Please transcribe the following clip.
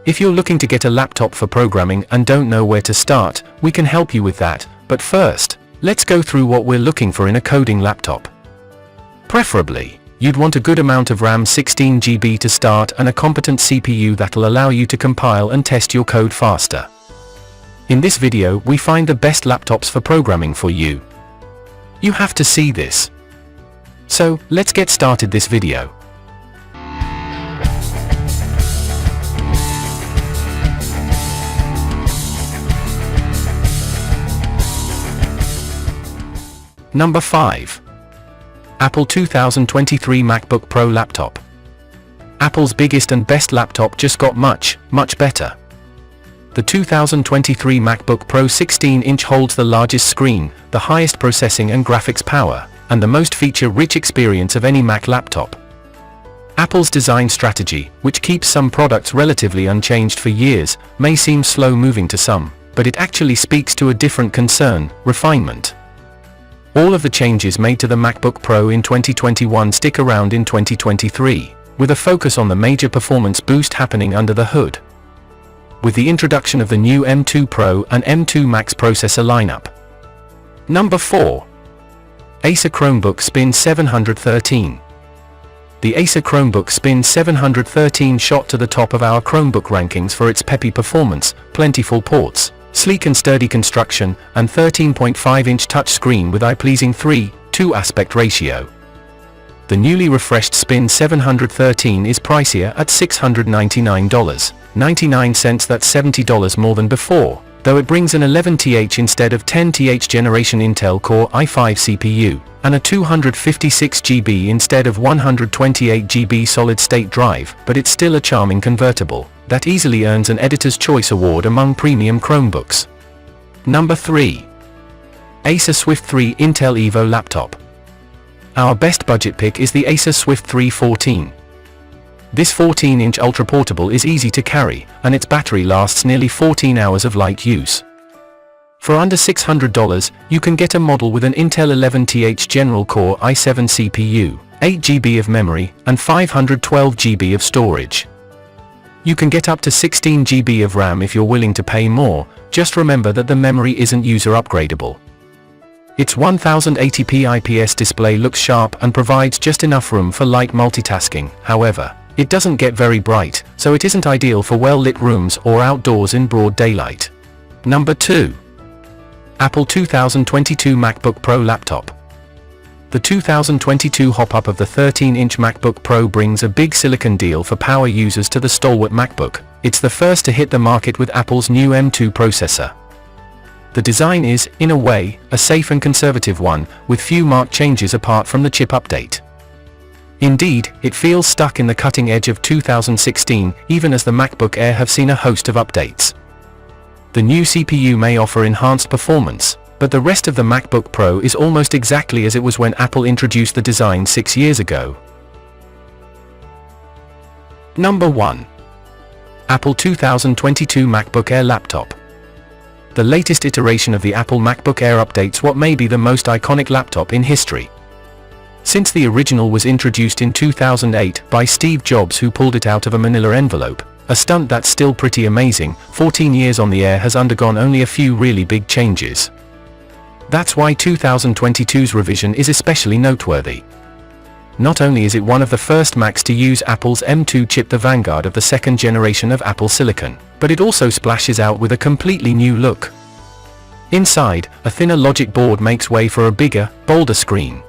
If you're looking to get a laptop for programming and don't know where to start, we can help you with that, but first, let's go through what we're looking for in a coding laptop. Preferably, you'd want a good amount of RAM, 16 GB to start, and a competent CPU that'll allow you to compile and test your code faster. In this video, we find the best laptops for programming for you. You have to see this. So, let's get started this video. Number 5. Apple 2023 MacBook Pro laptop. Apple's biggest and best laptop just got much better. The 2023 MacBook Pro 16-inch holds the largest screen, the highest processing and graphics power, and the most feature-rich experience of any Mac laptop. Apple's design strategy, which keeps some products relatively unchanged for years, may seem slow-moving to some, but it actually speaks to a different concern: refinement. All of the changes made to the MacBook Pro in 2021 stick around in 2023, with a focus on the major performance boost happening under the hood. With the introduction of the new M2 Pro and M2 Max processor lineup. Number 4. Acer Chromebook Spin 713. The Acer Chromebook Spin 713 shot to the top of our Chromebook rankings for its peppy performance, plentiful ports, sleek and sturdy construction, and 13.5-inch touchscreen with eye-pleasing 3:2 aspect ratio. The newly refreshed Spin 713 is pricier at $699.99. That's $70 more than before, though it brings an 11th instead of 10th generation Intel Core i5 CPU, and a 256 GB instead of 128 GB solid-state drive, but it's still a charming convertible that easily earns an Editor's Choice Award among premium Chromebooks. Number 3. Acer Swift 3 Intel Evo Laptop. Our best budget pick is the Acer Swift 3 14. This 14-inch ultra-portable is easy to carry, and its battery lasts nearly 14 hours of light use. For under $600, you can get a model with an Intel 11th General Core i7 CPU, 8 GB of memory, and 512 GB of storage. You can get up to 16 GB of RAM if you're willing to pay more. Just remember that the memory isn't user upgradable. Its 1080p IPS display looks sharp and provides just enough room for light multitasking. However, it doesn't get very bright, so it isn't ideal for well-lit rooms or outdoors in broad daylight. Number 2. Apple 2022 MacBook Pro laptop. The 2022 hop-up of the 13-inch MacBook Pro brings a big silicon deal for power users to the stalwart MacBook. It's the first to hit the market with Apple's new M2 processor. The design is, in a way, a safe and conservative one, with few marked changes apart from the chip update. Indeed, it feels stuck in the cutting edge of 2016, even as the MacBook Air have seen a host of updates. The new CPU may offer enhanced performance, but the rest of the MacBook Pro is almost exactly as it was when Apple introduced the design 6 years ago. Number 1. Apple 2022 MacBook Air laptop. The latest iteration of the Apple MacBook Air updates what may be the most iconic laptop in history. Since the original was introduced in 2008 by Steve Jobs, who pulled it out of a manila envelope, a stunt that's still pretty amazing, 14 years on the Air has undergone only a few really big changes. That's why 2022's revision is especially noteworthy. Not only is it one of the first Macs to use Apple's M2 chip, the vanguard of the second generation of Apple Silicon, but it also splashes out with a completely new look. Inside, a thinner logic board makes way for a bigger, bolder screen.